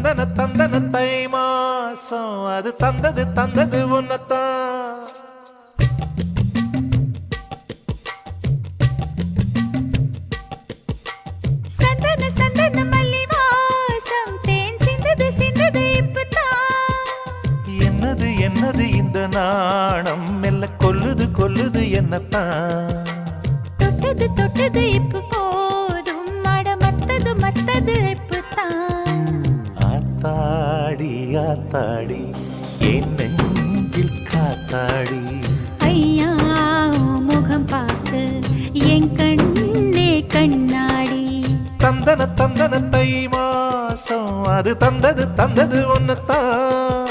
தந்தன தந்தன தை மாசம் அது தந்தது தந்தது உன்னத்தான். சந்தன சந்தன மல்லி வாசம் தேன் சிந்தது சிந்தது இப்பதான். என்னது என்னது இந்த நாணம் மெல்ல கொல்லுது கொல்லுது என்னத்தான். தொட்டது தொட்டது இப்ப போதும் மட மத்தது மத்தது இப்பதான். ஆத்தாடி ஆத்தாடி என் நெஞ்சில் காத்தாடி. ஐயா உன் முகம் பார்த்து என் கண்ணே கண்ணாடி. தந்தன தந்தன தை மாசம் அது தந்தது தந்தது உன்னத்தான்.